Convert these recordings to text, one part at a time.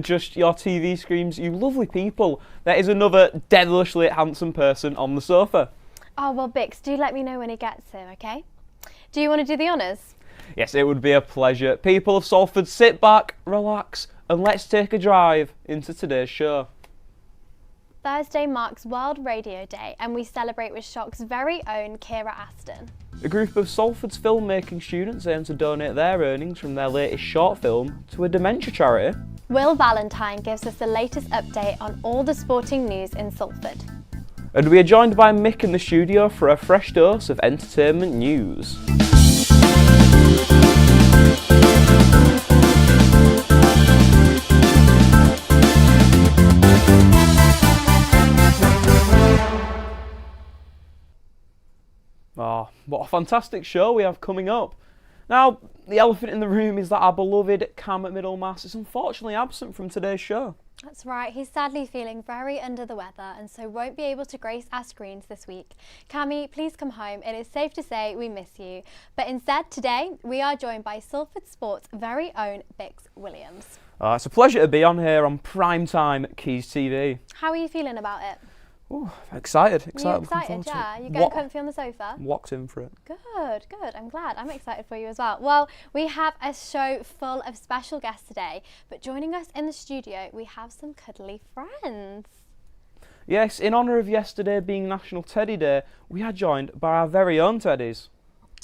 just your TV screams, you lovely people. There is another devilishly handsome person on the sofa. Oh, well, Bix, do let me know when he gets here, okay? Do you want to do the honours? Yes, it would be a pleasure. People of Salford, sit back, relax, and let's take a drive into today's show. Thursday marks World Radio Day, and we celebrate with Shock's very own Kira Aston. A group of Salford's filmmaking students aim to donate their earnings from their latest short film to a dementia charity. Will Valentine gives us the latest update on all the sporting news in Salford. And we are joined by Mick in the studio for a fresh dose of entertainment news. Oh, what a fantastic show we have coming up. Now, the elephant in the room is that our beloved Cam at Middlemass is unfortunately absent from today's show. That's right, he's sadly feeling very under the weather and so won't be able to grace our screens this week. Cammy, please come home. It is safe to say we miss you. But instead, today, we are joined by Salford Sport's very own Bix Williams. It's a pleasure to be on here on primetime Quays TV. How are you feeling about it? Ooh, excited. You're excited, yeah. You're getting comfy on the sofa? Locked in for it. Good. I'm glad. I'm excited for you as well. Well, we have a show full of special guests today, but joining us in the studio, we have some cuddly friends. Yes, in honour of yesterday being National Teddy Day, we are joined by our very own teddies.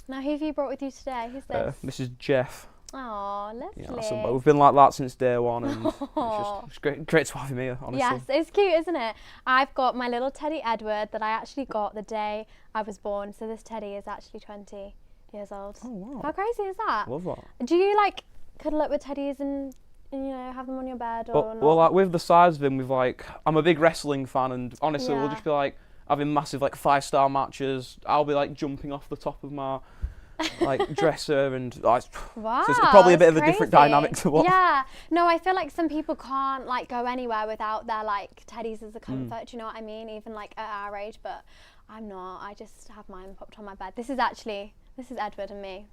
Now, who have you brought with you today? Who's this? This is Jeff. Oh, lovely. Yeah, we've been like that since day one, and it's great to have him here, honestly. Yes, it's cute, isn't it? I've got my little teddy Edward that I actually got the day I was born, so this teddy is actually 20 years old. Oh, wow. How crazy is that? Love that. Do you, like, cuddle up with teddies and have them on your bed or not? Well, like, with the size of him, I'm a big wrestling fan, and honestly, we'll just be, like, having massive, like, 5-star matches. I'll be, like, jumping off the top of my dresser and wow, so it's probably a bit of crazy. a different dynamic to what. Yeah, no, I feel like some people can't like go anywhere without their like teddies as a comfort. Do you know what I mean? Even like at our age, but I'm not. I just have mine popped on my bed. This is Edward and me.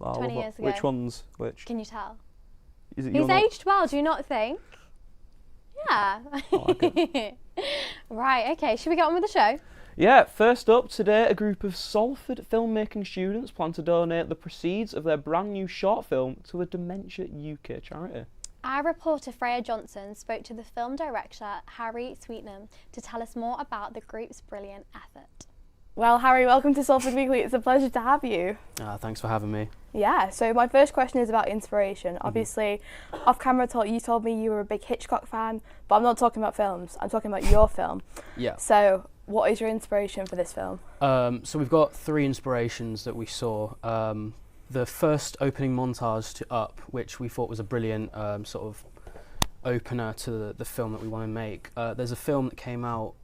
20 years ago. Which one's which? Can you tell? He's aged well. Do you not think? Yeah. Oh, okay. Right. Okay. Should we get on with the show? Yeah, first up today, a group of Salford filmmaking students plan to donate the proceeds of their brand new short film to a Dementia UK charity. Our reporter Freya Johnson spoke to the film director Harry Sweetnam to tell us more about the group's brilliant effort. Well, Harry, welcome to Salford Weekly. It's a pleasure to have you. Thanks for having me. Yeah, so my first question is about inspiration. Obviously, off camera you told me you were a big Hitchcock fan, but I'm not talking about films, I'm talking about your film. Yeah. So, what is your inspiration for this film? So we've got 3 inspirations that we saw. The first opening montage to Up, which we thought was a brilliant sort of opener to the film that we want to make. There's a film that came out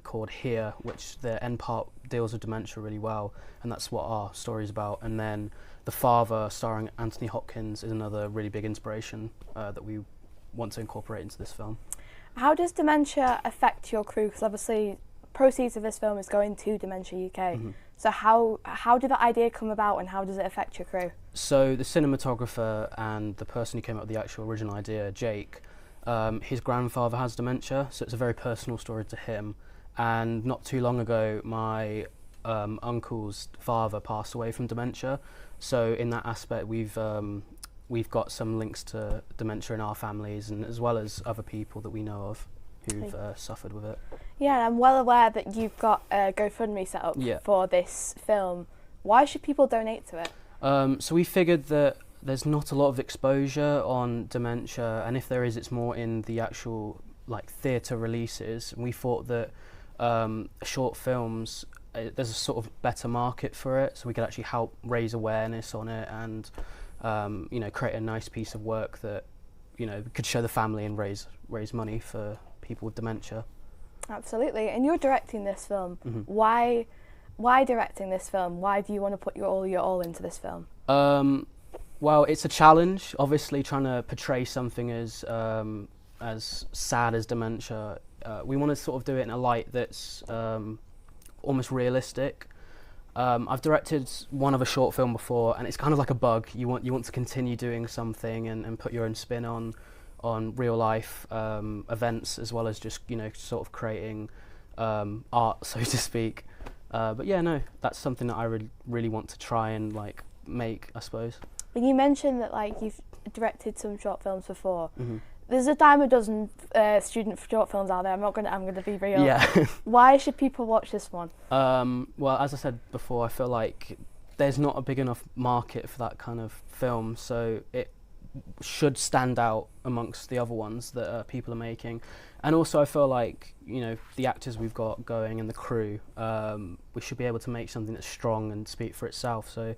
called Here, which the end part deals with dementia really well, and that's what our story is about. And then The Father, starring Anthony Hopkins, is another really big inspiration that we want to incorporate into this film. How does dementia affect your crew? Because obviously proceeds of this film is going to Dementia UK. So how did that idea come about and how does it affect your crew? So the cinematographer and the person who came up with the actual original idea, Jake, his grandfather has dementia, so it's a very personal story to him. And not too long ago, my uncle's father passed away from dementia. So in that aspect, we've got some links to dementia in our families, and as well as other people that we know of who've suffered with it. Yeah, I'm well aware that you've got a GoFundMe set up for this film. Why should people donate to it? So we figured that there's not a lot of exposure on dementia, and if there is, it's more in the actual like theatre releases. And we thought that short films, there's a sort of better market for it, so we could actually help raise awareness on it and create a nice piece of work that could show the family and raise money for people with dementia. Absolutely. And you're directing this film. Why directing this film? Why do you want to put your all into this film? Well, it's a challenge, obviously, trying to portray something as sad as dementia. We want to sort of do it in a light that's almost realistic. I've directed one other short film before, and it's kind of like a bug. You want to continue doing something and put your own spin on on real life events, as well as just, you know, sort of creating art, so to speak. But yeah, no, that's something that I really want to try and like make, I suppose. And you mentioned that like you've directed some short films before. There's a dime a dozen student short films out there. I'm gonna be real. Yeah. Why should people watch this one? Well, as I said before, I feel like there's not a big enough market for that kind of film, so it should stand out amongst the other ones that people are making. And also I feel like, you know, the actors we've got going and the crew, we should be able to make something that's strong and speak for itself, so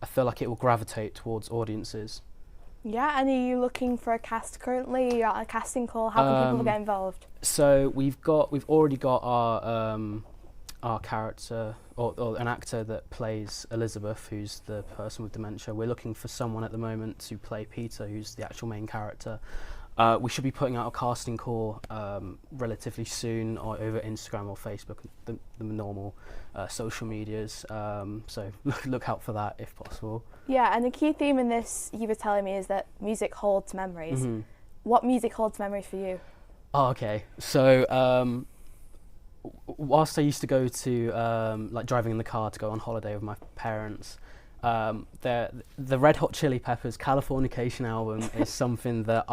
I feel like it will gravitate towards audiences. Yeah, and are you looking for a cast currently? You're at a casting call. How can people get involved? So we've already got our character, or an actor that plays Elizabeth, who's the person with dementia. We're looking for someone at the moment to play Peter, who's the actual main character. We should be putting out a casting call relatively soon, or over Instagram or Facebook, the normal social medias. So look out for that if possible. Yeah, and the key theme in this, you were telling me, is that music holds memories. What music holds memories for you? Oh, okay. So whilst I used to go to like driving in the car to go on holiday with my parents, the Red Hot Chili Peppers Californication album is something that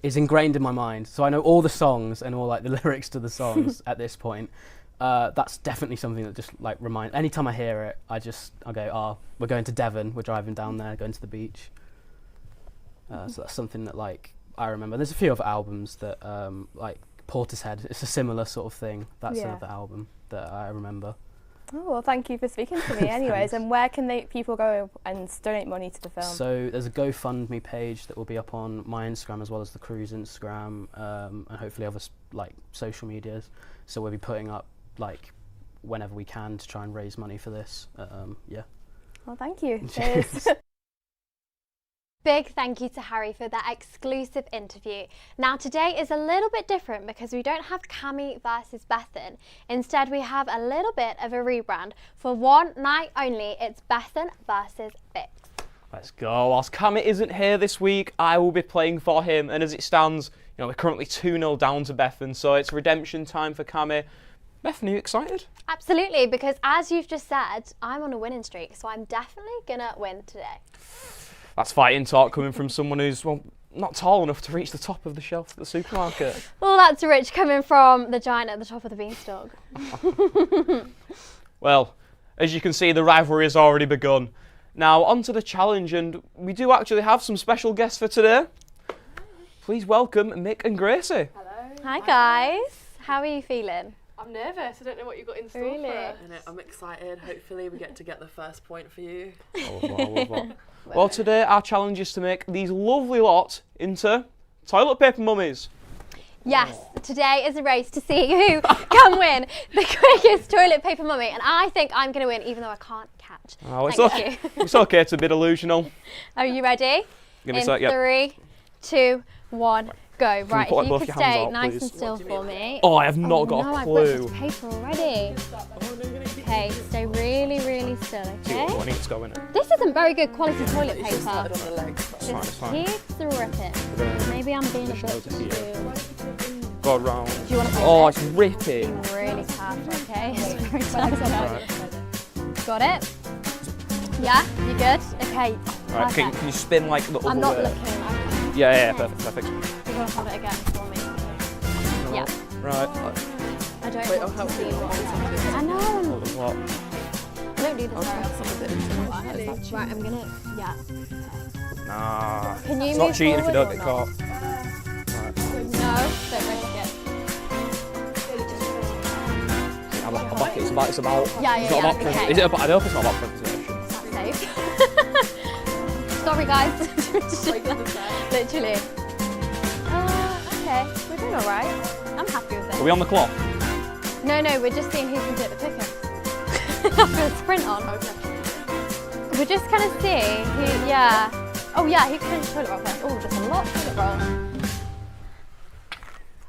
is ingrained in my mind. So I know all the songs and all like the lyrics to the songs at this point. That's definitely something that just like anytime I hear it, I go, oh, we're going to Devon, we're driving down there, going to the beach. So that's something that like I remember. There's a few other albums that like Portishead, it's a similar sort of thing. That's another album that I remember. Oh, well, thank you for speaking to me anyways. And where can people go and donate money to the film? So there's a GoFundMe page that will be up on my Instagram as well as the crew's Instagram, and hopefully other like social medias. So we'll be putting up like whenever we can to try and raise money for this. Yeah. Well, thank you. Cheers. Big thank you to Harry for that exclusive interview. Now today is a little bit different because we don't have Cami versus Bethan. Instead we have a little bit of a rebrand. For one night only, it's Bethan versus Vix. Let's go. Whilst Cami isn't here this week, I will be playing for him, and as it stands, you know, we're currently 2-0 down to Bethan, so it's redemption time for Cami. Bethan, are you excited? Absolutely, because as you've just said, I'm on a winning streak, so I'm definitely gonna win today. That's fighting talk coming from someone who's, well, not tall enough to reach the top of the shelf at the supermarket. Well, that's rich coming from the giant at the top of the beanstalk. Well, as you can see, the rivalry has already begun. Now, on to the challenge, and we do actually have some special guests for today. Please welcome Mick and Gracie. Hello. Hi guys, how are you feeling? I'm nervous. I don't know what you've got in store Really? for us. I'm excited. Hopefully we get to get the first point for you. I love that. Well, today our challenge is to make these lovely lot into toilet paper mummies. Yes, today is a race to see who can win the quickest toilet paper mummy, and I think I'm going to win even though I can't catch. Oh, it's Thank okay. you. It's okay to be delusional. Are you ready? Give me a In sec, yep. 3, 2, 1, go. Right, put if you both could your hands stay out, nice please? and still for me. Oh, I have not got no, a I've clue. got paper already. Okay, stay really, really still, See okay? what needs going in. This isn't very good quality toilet paper. Started on the legs. Just fine. keeps ripping. Maybe I'm being a bit too... Go round. Do you want to Oh, it's ripping. really careful, okay? It's very tough. Right. Got it? Yeah, you good? Okay, Right, can perfect. you spin like the other I'm not way? looking. Yeah, perfect. You're going to hold it again for me. Yeah. Right. I don't Wait, want I'll to help see you. what I know. Hold on, what? I don't do this very Some of it often. Right, I'm going to... Yeah. Nah. Can you It's move not cheating if you forward don't get or caught. Right. No, don't risk it. It's about. Yeah, It's not about. okay. Is it about? I don't know if it's not about presentation. That's safe. Sorry, guys. Literally. Okay, we're doing all right. I'm happy with it. Are we on the clock? No, we're just seeing who can do it the quickest. I've got a sprint on. Okay. We're just kind of seeing who, yeah. Oh yeah, who can finish toilet roll first? Oh, just a lot of toilet roll.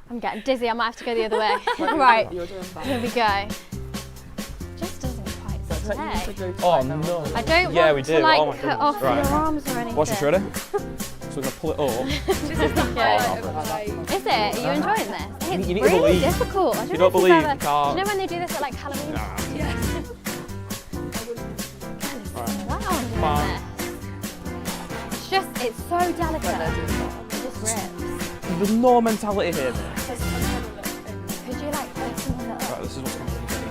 I'm getting dizzy, I might have to go the other way. Right, You're doing fine. here we go. Just doesn't quite stay. Oh no. I don't Yeah, we want do. to like Oh my cut goodness. off Right. your arms or anything. What's your shredder? So we're going to pull it up. This is the highlight of my... Is it? Are you enjoying this? It's You need to really believe. difficult. I If you don't believe, you can't. Do you know when they do this at like Halloween? Nah. Yes. Fine. It's just, it's so delicate. It just rips. There's no mentality here. Could you like open it up? Right, this is what's going to happen.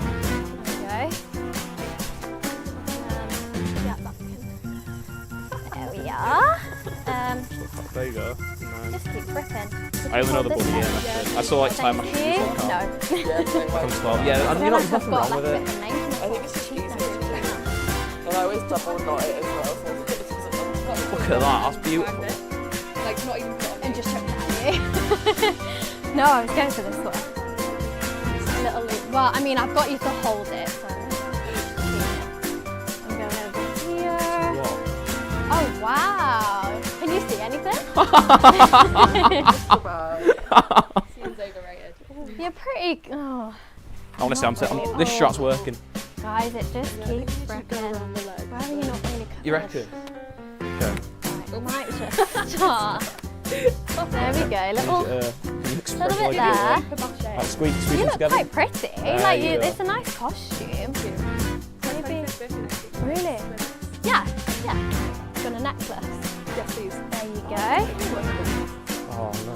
There we go. There we are. There you go. Just keep ripping. I only know the bunny here. I saw like time Thank machine. you. No. Yeah, and you know, there's nothing wrong with it. I think it's just easier. And I always double knot it as well. So Look at that, that's beautiful. like not even put on. And just chuck it at you. No, I was going for this one. Just a little loop. Well, I mean, I've got you to hold it, so. I'm going over here. Oh, wow. Can you see anything? Seems overrated. You're pretty. Oh. Honestly, this shot's working. Guys, it just keeps ripping. Why are you not really covered? You reckon? Okay. Right, might just start. There we go. Little bit there. Like squeeze You them look together. quite pretty. There Like you go. it's a nice costume. Maybe. Really? Yeah. Got a necklace. Yes, please. There you go. Oh no.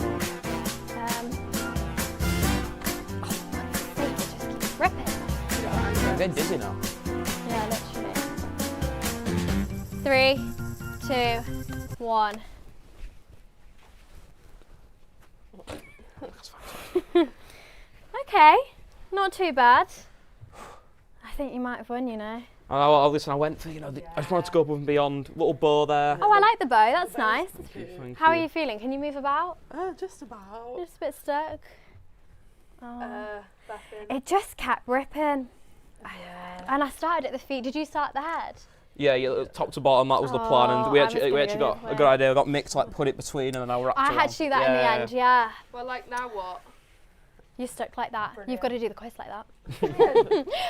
It just keeps ripping. I'm getting dizzy now. Yeah, literally. 3, 2, 1. Okay, not too bad. I think you might have won, you know. Oh, listen, I went for, I just wanted to go above and beyond. Little bow there. Oh, I like the bow, that's nice. Thank How are you feeling? Can you move about? Just about. Just a bit stuck. Oh. Bathroom. It just kept ripping. Yeah. And I started at the feet. Did you start at the head? Yeah, top to bottom, that was the plan, and we I was actually gonna got go a good idea. We got Mick to like put it between, and then I wrapped I around. had to do that in the end, yeah. Well, like now what? You stuck like that. Brilliant. You've got to do the quiz like that.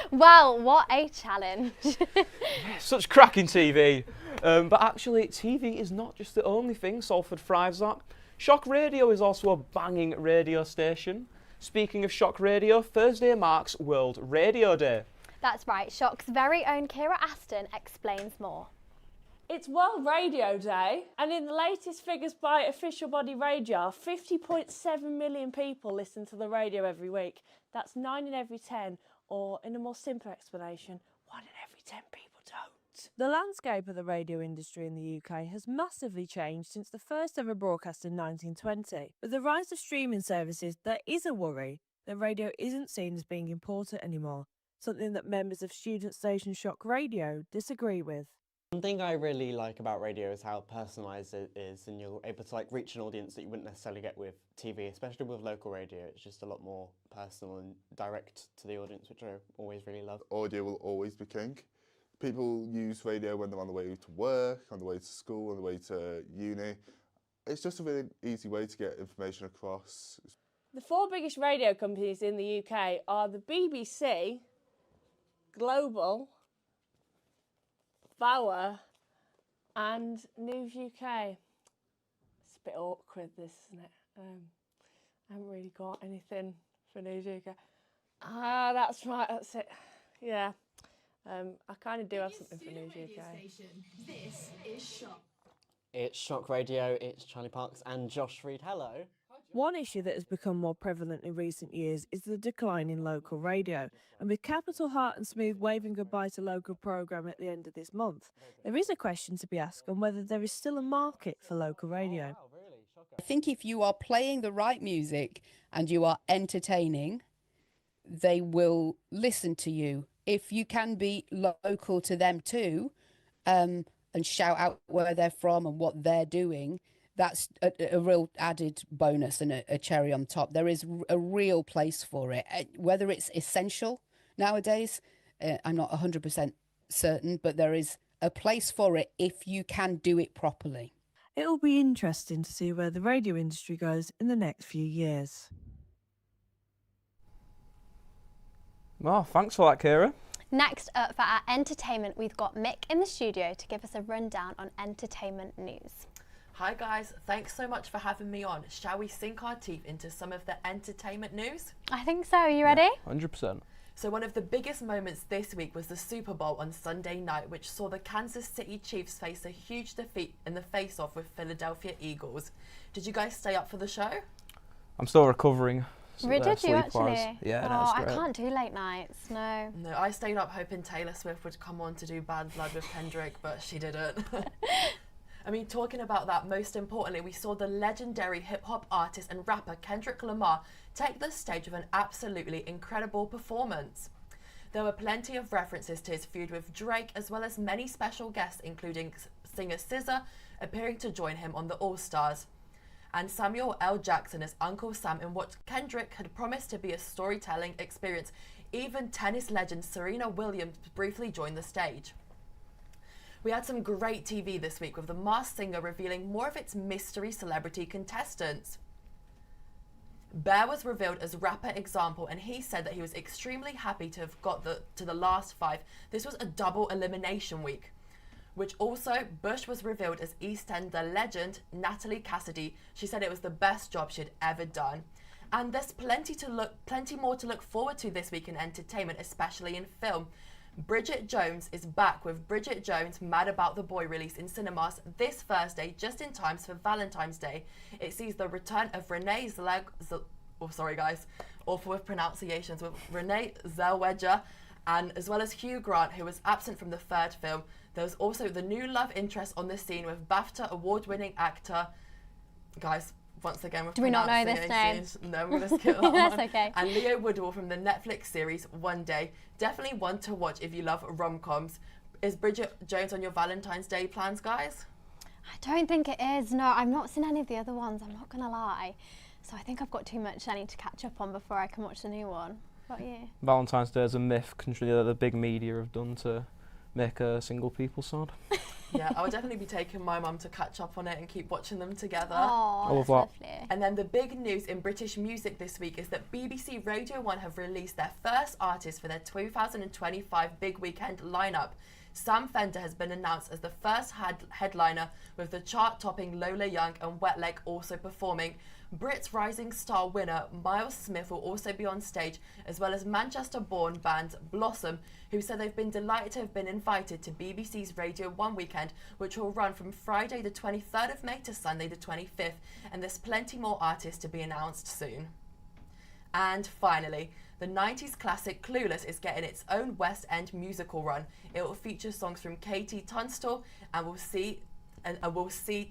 Well, what a challenge. Such cracking TV. But actually, TV is not just the only thing Salford thrives at. Shock Radio is also a banging radio station. Speaking of Shock Radio, Thursday marks World Radio Day. That's right. Shock's very own Kira Aston explains more. It's World Radio Day, and in the latest figures by Official Body Radio, 50.7 million people listen to the radio every week. That's 9 in every 10, or in a more simple explanation, 1 in every 10 people don't. The landscape of the radio industry in the UK has massively changed since the first ever broadcast in 1920. With the rise of streaming services, there is a worry that radio isn't seen as being important anymore, something that members of student station Shock Radio disagree with. One thing I really like about radio is how personalised it is, and you're able to reach an audience that you wouldn't necessarily get with TV, especially with local radio. It's just a lot more personal and direct to the audience, which I always really love. Audio will always be king. People use radio when they're on the way to work, on the way to school, on the way to uni. It's just a really easy way to get information across. The 4 biggest radio companies in the UK are the BBC, Global, Bauer and News UK. It's a bit awkward, this, isn't it? I haven't really got anything for News UK. Ah, that's right, that's it. Yeah, I kind of do have something for News UK. This is Shock. It's Shock Radio, it's Charlie Parks and Josh Reed. Hello. One issue that has become more prevalent in recent years is the decline in local radio. And with Capital Heart and Smooth waving goodbye to local programme at the end of this month, there is a question to be asked on whether there is still a market for local radio. I think if you are playing the right music and you are entertaining, they will listen to you. If you can be local to them too, and shout out where they're from and what they're doing, that's a real added bonus and a cherry on top. There is a real place for it. Whether it's essential nowadays, I'm not 100% certain, but there is a place for it if you can do it properly. It'll be interesting to see where the radio industry goes in the next few years. Well, thanks for that, Kira. Next up for our entertainment, we've got Mick in the studio to give us a rundown on entertainment news. Hi guys, thanks so much for having me on. Shall we sink our teeth into some of the entertainment news? I think so. Are you ready? 100%. So one of the biggest moments this week was the Super Bowl on Sunday night, which saw the Kansas City Chiefs face a huge defeat in the face-off with Philadelphia Eagles. Did you guys stay up for the show? I'm still recovering. Did you sleep-wise. actually? Yeah, oh, no, it's I great. can't do late nights. No. No, I stayed up hoping Taylor Swift would come on to do Bad Blood with Kendrick, but she didn't. I mean, talking about that, most importantly, we saw the legendary hip-hop artist and rapper Kendrick Lamar take the stage with an absolutely incredible performance. There were plenty of references to his feud with Drake, as well as many special guests, including singer SZA, appearing to join him on the All-Stars. And Samuel L. Jackson as Uncle Sam in what Kendrick had promised to be a storytelling experience. Even tennis legend Serena Williams briefly joined the stage. We had some great TV this week with The Masked Singer revealing more of its mystery celebrity contestants. Bear was revealed as rapper Example, and he said that he was extremely happy to have got to the last 5. This was a double elimination week. Which also, Bush was revealed as EastEnder legend Natalie Cassidy. She said it was the best job she'd ever done. And there's plenty more to look forward to this week in entertainment, especially in film. Bridget Jones is back with Bridget Jones Mad About the Boy release in cinemas this Thursday, just in time for Valentine's Day. It sees the return of Renee awful with pronunciations, with Renee Zellweger, and as well as Hugh Grant, who was absent from the third film. There was also the new love interest on the scene with BAFTA award-winning actor, guys, once again with Do we not know this name? No, I'm going to skip that one. That's okay. And Leo Woodwall from the Netflix series One Day. Definitely one to watch if you love rom-coms. Is Bridget Jones on your Valentine's Day plans, guys? I don't think it is. No, I've not seen any of the other ones. I'm not going to lie. So I think I've got too much I need to catch up on before I can watch the new one. What about you? Valentine's Day is a myth that the big media have done to make single people sad. Yeah, I would definitely be taking my mum to catch up on it and keep watching them together. Oh, I love that's that. lovely. And then the big news in British music this week is that BBC Radio 1 have released their first artist for their 2025 Big Weekend lineup. Sam Fender has been announced as the first headliner, with the chart-topping Lola Young and Wet Leg also performing. Brit's Rising Star winner Miles Smith will also be on stage, as well as Manchester-born band Blossom, who said they've been delighted to have been invited to BBC's Radio 1 weekend, which will run from Friday the 23rd of May to Sunday the 25th, and there's plenty more artists to be announced soon. And finally, the 90s classic Clueless is getting its own West End musical run. It will feature songs from Katie Tunstall, and we'll see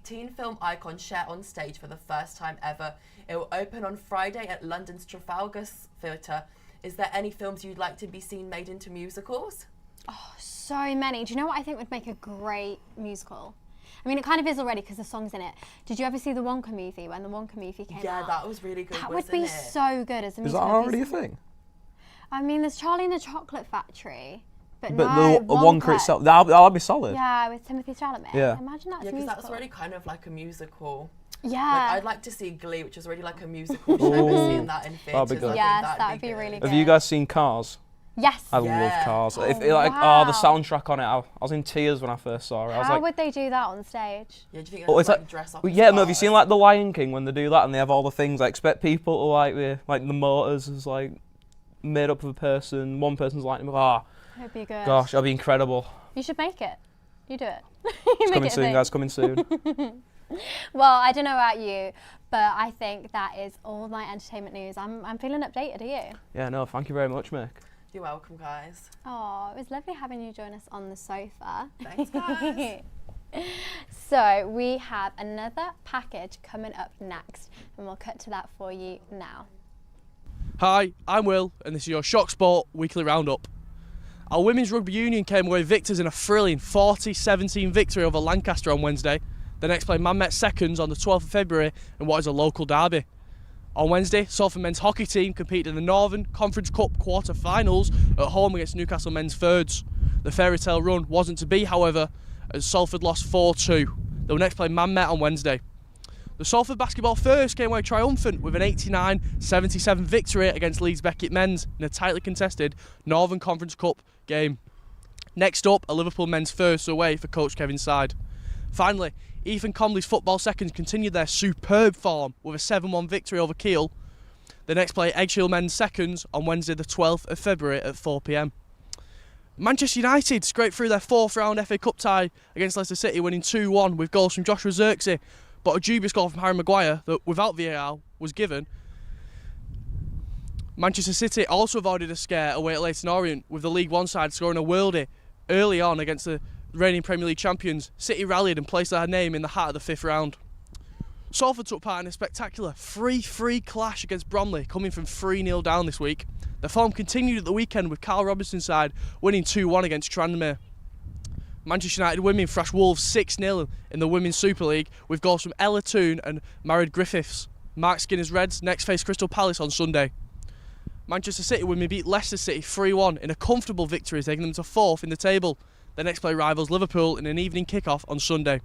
teen film icon Cher on stage for the first time ever. It will open on Friday at London's Trafalgar Theatre. Is there any films you'd like to be seen made into musicals? Oh, so many. Do you know what I think would make a great musical? I mean, it kind of is already because the song's in it. Did you ever see the Wonka movie, when the Wonka movie came out? Yeah, that was really good, That wasn't would be it? so good as a musical. Is that already a thing? I mean, there's Charlie and the Chocolate Factory, but But no, the Wonka itself, that'll be solid. Yeah, with Timothy Chalamet. Yeah. Imagine that's Yeah, a because musical. that's already kind of like a musical. Yeah. Like, I'd like to see Glee, which is already like a musical show, but seeing that in theatres, That'd be I good. think Yes, that'd that would be good. really Have good. you guys seen Cars? Yes. I Yeah. love Cars. Oh, The wow. soundtrack on it, I was in tears when I first saw it. I was How like, would they do that on stage? Yeah, do you think Oh, they'd it's like, like- dress up well, as yeah, no, have you cars? seen like The Lion King when they do that and they have all the things? I expect people to like the motors is like made up of a person, one person's lightning. It would be good. Gosh, that'll be incredible. You should make it. You do it. You It's make coming it a soon, thing. guys, coming soon. Well, I don't know about you, but I think that is all my entertainment news. I'm feeling updated. Are you? Yeah, no, thank you very much, Mick. You're welcome, guys. Oh, it was lovely having you join us on the sofa. Thanks, guys. So we have another package coming up next, and we'll cut to that for you now. Hi, I'm Will, and this is your Shock Sport Weekly Roundup. Our women's rugby union came away victors in a thrilling 40-17 victory over Lancaster on Wednesday. The next play man met seconds on the 12th of February in what is a local derby. On Wednesday, Salford men's hockey team competed in the Northern Conference Cup quarter-finals at home against Newcastle men's thirds. The fairy tale run wasn't to be, however, as Salford lost 4-2. They will next play man met on Wednesday. The Salford basketball first came away triumphant with an 89-77 victory against Leeds Beckett men's in a tightly contested Northern Conference Cup game. Next up, a Liverpool men's first away for coach Kevin's side. Finally, Ethan Comley's football seconds continued their superb form with a 7-1 victory over Kiel. They next play Edgehill men's seconds on Wednesday the 12th of February at 4 p.m. Manchester United scraped through their 4th round FA Cup tie against Leicester City, winning 2-1 with goals from Joshua Zirkzee, but a dubious goal from Harry Maguire that, without VAR, was given. Manchester City also avoided a scare away at Leyton Orient, with the League One side scoring a worldie early on against the reigning Premier League champions. City rallied and placed their name in the hat of the 5th round. Salford took part in a spectacular 3-3 clash against Bromley, coming from 3-0 down this week. The form continued at the weekend with Carl Robinson's side winning 2-1 against Tranmere. Manchester United women thrashed Wolves 6-0 in the Women's Super League with goals from Ella Toone and Marid Griffiths. Mark Skinner's Reds next face Crystal Palace on Sunday. Manchester City women beat Leicester City 3-1 in a comfortable victory, taking them to 4th in the table. They next play rivals Liverpool in an evening kick-off on Sunday.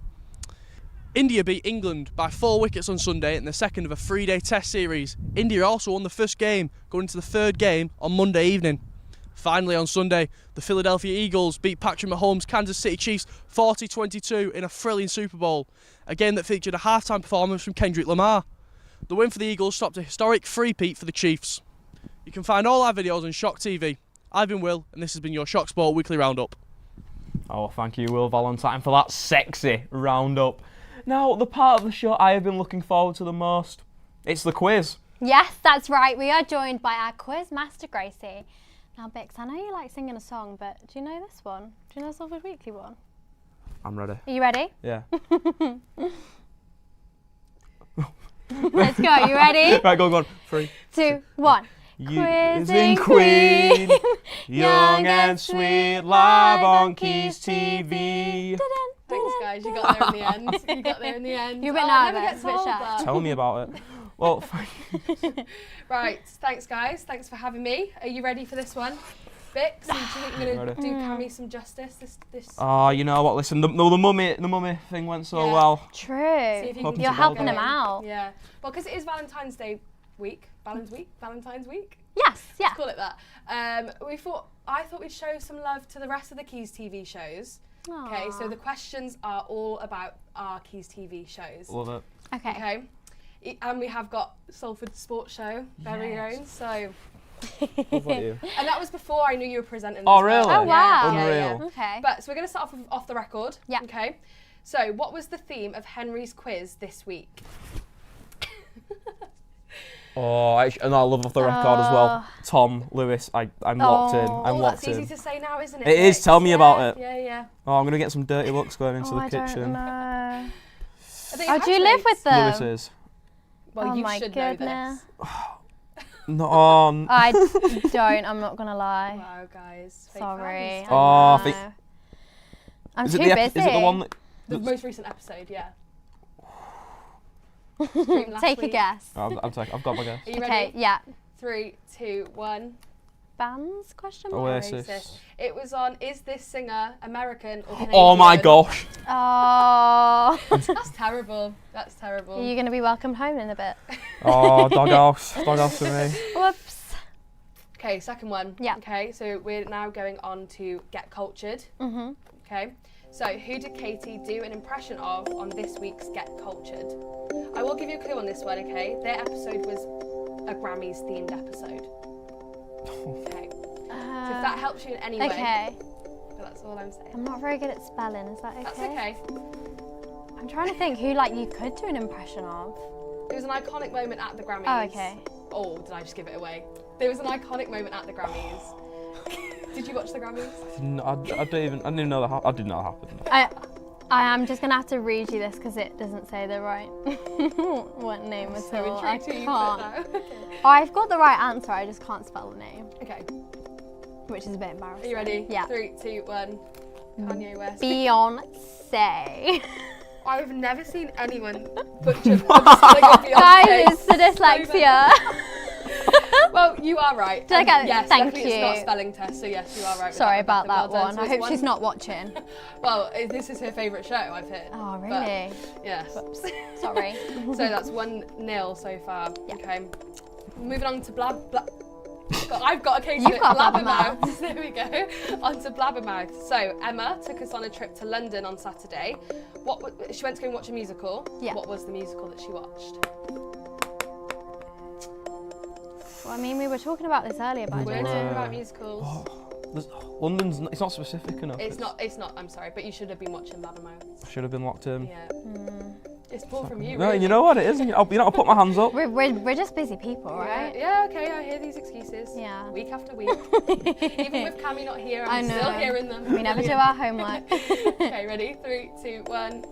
India beat England by 4 wickets on Sunday in the second of a 3-day test series. India also won the first game, going into the 3rd game on Monday evening. Finally on Sunday, the Philadelphia Eagles beat Patrick Mahomes' Kansas City Chiefs 40-22 in a thrilling Super Bowl, a game that featured a halftime performance from Kendrick Lamar. The win for the Eagles stopped a historic three-peat for the Chiefs. You can find all our videos on Shock TV. I've been Will, and this has been your Shock Sport Weekly Roundup. Oh, thank you, Will Valentine, for that sexy roundup. Now, the part of the show I have been looking forward to the most, it's the quiz. Yes, that's right. We are joined by our quiz master, Gracie. Now, Bix, I know you like singing a song, but do you know this one? Do you know the Salford Weekly one? I'm ready. Are you ready? Yeah. Let's go. You ready? Right, go on. 3, 2, 1. Quizzing Queen, young and sweet, live on Quays TV. Thanks, guys. You got there in the end. You got there in the end. You're a bit never nervous, get a bit told shy. that. Tell me about it. Well, Right, thanks, guys. Thanks for having me. Are you ready for this one? Bix, do you think you're going to do Cammy some justice? This. oh, you know what? Listen, the mummy thing went so Yeah. well. True. See if you can You're keep helping going. him out. Yeah. Well, because it is Valentine's Day week. Valentine's week. Yes, yeah. Let's call it that. I thought we'd show some love to the rest of the Quays TV shows. Okay, so the questions are all about our Quays TV shows. Love it. Okay. And we have got Salford Sports Show, very own. So, Love you. and that was before I knew you were presenting. Oh, as well. really? Oh, wow. Unreal. Okay. But so we're going to start off with off the record. Yeah. Okay. So, what was the theme of Henry's quiz this week? Oh, and I love off the record as well. Tom, Lewis, I'm locked in. I'm That's locked easy in. to say now, isn't it? It is, tell me about it. Yeah. Oh, I'm gonna get some dirty looks going into the I don't kitchen. know. Are they Oh, do you live housemates? with them? Lewis is. Well, Oh you my should know goodness. this. No, on. I don't, I'm not going to lie. Wow, guys. Fake Sorry. fans. Oh, I I think- know. I'm Is too it the busy. Is it the one that? The most recent episode, yeah. Streamed last Take a week. guess. I've got my guess. Are you Okay, ready? yeah. 3, 2, 1. Bands, question mark? Oasis. It was on Is This Singer American or Canadian? Oh my gosh. Oh. That's terrible. That's terrible. Are you going to be welcomed home in a bit? Oh, doghouse for me. Whoops. Okay, second one. Yeah. Okay, so we're now going on to Get Cultured. Mm-hmm. Okay, so who did Katie do an impression of on this week's Get Cultured? I will give you a clue on this one, okay? Their episode was a Grammys themed episode. Okay, so if that helps you in any way. Okay. But that's all I'm saying. I'm not very good at spelling, is that okay? That's okay. I'm trying to think who you could do an impression of. It was an iconic moment at the Grammys. Oh, okay. Oh, did I just give it away? There was an iconic moment at the Grammys. Did you watch the Grammys? I didn't even know that. I didn't know that happened. I am just going to have to read you this because it doesn't say the right what name at So all. I intrigued who you can't. put now. I've got the right answer, I just can't spell the name, Okay, which is a bit embarrassing. are you ready? Yeah. 3, 2, 1. Kanye West. Beyonce. I've never seen anyone butcher the spelling of Beyonce. Guys, it's the dyslexia. Well, you are right. Did I get it? Yes, Thank definitely It's not a you. spelling test, so yes, you are right. with Sorry that one, about that Well done. one. So I it's hope she's not watching. Well, this is her favourite show, I've heard. Oh, But, really? yes. Sorry. So that's 1-0 so far. Yeah. Okay. Moving on to God, But I've got a case You've of got a blabbermouth. There we go. On to blabbermouth. So Emma took us on a trip to London on Saturday. She went to go and watch a musical. Yeah. What was the musical that she watched? Well, I mean, we were talking about this earlier, but I We're don't talking know. about musicals. London's. It's not specific enough. It's not. I'm sorry, but you should have been watching blabbermouth. I should have been locked in. Yeah. It's pulled from you. No, really. you know what it is. I'll put my hands up. We're just busy people, right? Yeah, okay, I hear these excuses. Yeah. Week after week. Even with Cammy not here, I I'm know. still hearing them. We never do our homework. Okay, ready? 3, 2, 1.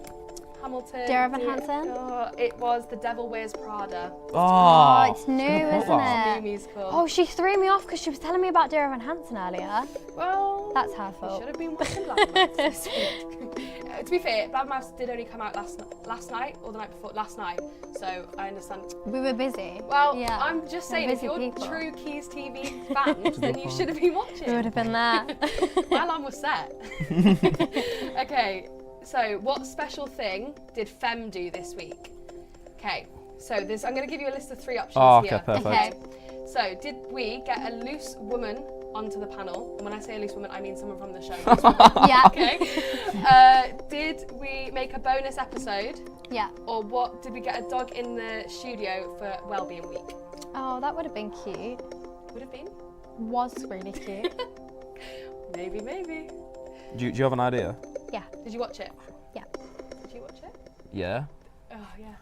Hamilton. Dear Evan Hansen? Oh, it was The Devil Wears Prada. Oh, it's new, isn't It's a new it? musical. Oh, she threw me off because she was telling me about Dear Evan Hansen earlier. Well, That's her you fault. should have been watching Blabbermouth this week. To be fair, Blabbermouth did only come out last night or the night before. Last night, so I understand. We were busy. Well, yeah. I'm just saying, We're if busy you're people. true Quays TV fans, then you should have been watching. We would have been there. My alarm was set. Okay, so what special thing did Fem do this week? Okay, so I'm going to give you a list of 3 options Oh, okay, here. perfect. Okay, so did we get a loose woman onto the panel? And when I say a loose woman, I mean someone from the show. Yeah. Okay. Did we make a bonus episode? Yeah. Or what? Did we get a dog in the studio for Wellbeing Week? Oh, that would have been cute. Would have been? Was really cute. Maybe. Do you have an idea? Yeah. Did you watch it? Yeah. Did you watch it? Yeah. Oh, yeah.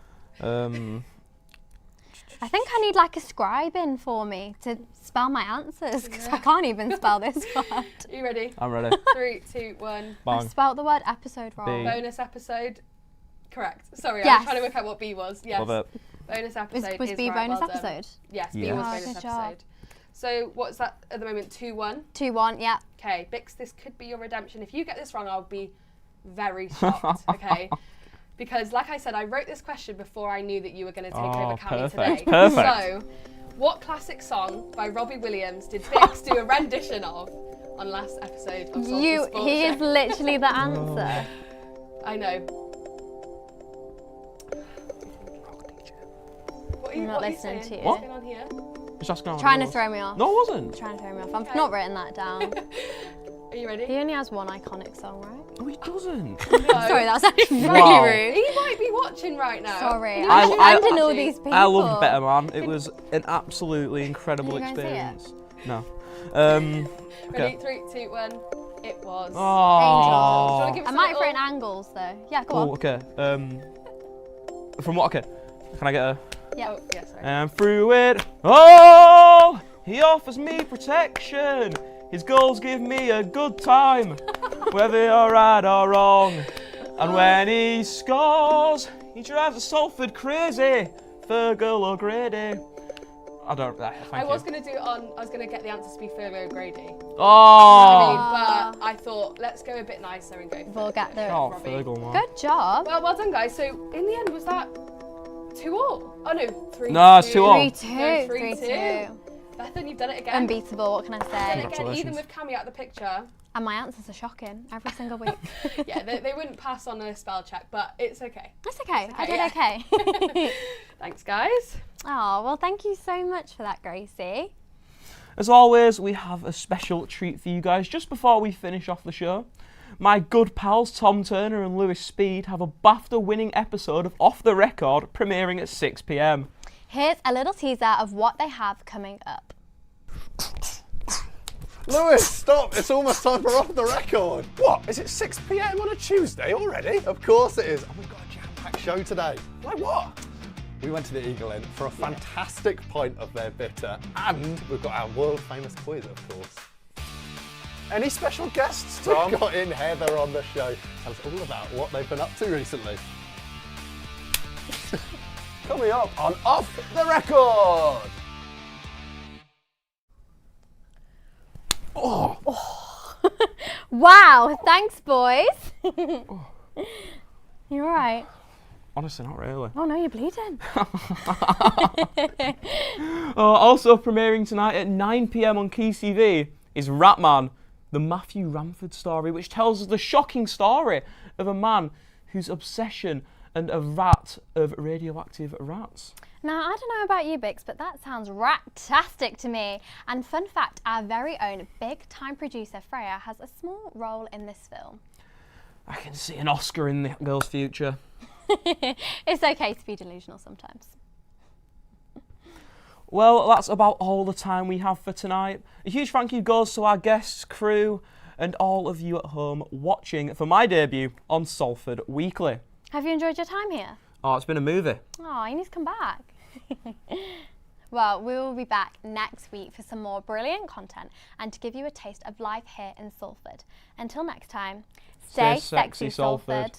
I think I need like a scribe in for me to spell my answers because I can't even spell this word. Are you ready? I'm ready. 3, 2, 1. I Bang. spelt the word episode wrong. B. Bonus episode. Correct. Sorry, I Yes. was trying to work out what B was. Yes. Love it. Bonus episode. Was is B right, bonus well done. episode? Yes, B Yeah. was Oh, bonus good job. episode. So what's that at the moment? 2-1. 2-1, yeah. Okay, Bix, this could be your redemption. If you get this wrong, I'll be very shocked. Okay. Because, like I said, I wrote this question before I knew that you were going to take over Cammy today. Perfect. So, what classic song by Robbie Williams did Bix do a rendition of on last episode of Salford Sports He Show? is literally the answer. I know. What are you, I'm not what are you listening saying? to you. What's going on here? Just asking how Trying it to was. throw me off. No, it wasn't. Trying to throw me off. I've Okay. not written that down. Are you ready? He only has one iconic song, right? No, he doesn't. Sorry, that was actually really Wow. rude. He might be watching right now. Sorry, Can you I'm imagine offending all watching? these people. I loved Better Man. It was an absolutely incredible Can you go and see experience. No. Okay. Ready? 3, 2, 1. It was. Oh. Do you wanna give us I a might little- have written angles though. Yeah, go Oh, on. okay. From what? Okay. Can I get a? Yeah. Oh, yeah, sorry. And through it all, he offers me protection. His goals give me a good time, whether you're right or wrong. And when he scores, he drives a Salford crazy. Fergal O'Grady. I don't. Thank I was you. going to do it on. I was going to get the answers to be Fergal O'Grady. Oh. But I thought let's go a bit nicer and go. We'll get the. Oh, Robbie. Fergal, man. Good job. Well done, guys. So in the end, was that 2-all? Oh no, 3-2. No, it's 2-all. 3-2. No, 3-2. Bethan, you've done it again. Unbeatable. What can I Done it say? again, even Congratulations. with Cammy out of the picture. And my answers are shocking every single week. Yeah, they wouldn't pass on a spell check, but it's okay. That's okay. It's I did yeah. okay. Thanks, guys. Oh, well, thank you so much for that, Gracie. As always, we have a special treat for you guys just before we finish off the show. My good pals Tom Turner and Lewis Speed have a BAFTA-winning episode of Off the Record premiering at 6 p.m. Here's a little teaser of what they have coming up. Lewis, stop! It's almost time for Off the Record. What? Is it 6 p.m. on a Tuesday already? Of course it is. And we've got a jam-packed show today. Like what? We went to the Eagle Inn for a fantastic pint of their bitter, and we've got our world-famous quiz, of course. Any special guests, Tom? We've got in Heather on the show. Tell us all about what they've been up to recently. Coming up on Off the Record. Wow, thanks, boys. You all right? Honestly, not really. Oh, no, you're bleeding. Also premiering tonight at 9 p.m. on Quays TV is Ratman, the Matthew Ramford story, which tells us the shocking story of a man whose obsession and a rat of radioactive rats. Now, I don't know about you, Bix, but that sounds rat-tastic to me. And fun fact, our very own big-time producer, Freya, has a small role in this film. I can see an Oscar in the girl's future. It's okay to be delusional sometimes. Well, that's about all the time we have for tonight. A huge thank you goes to our guests, crew, and all of you at home watching for my debut on Salford Weekly. Have you enjoyed your time here? Oh, it's been a movie. Oh, you need to come back. Well, we will be back next week for some more brilliant content and to give you a taste of life here in Salford. Until next time, stay sexy, Salford.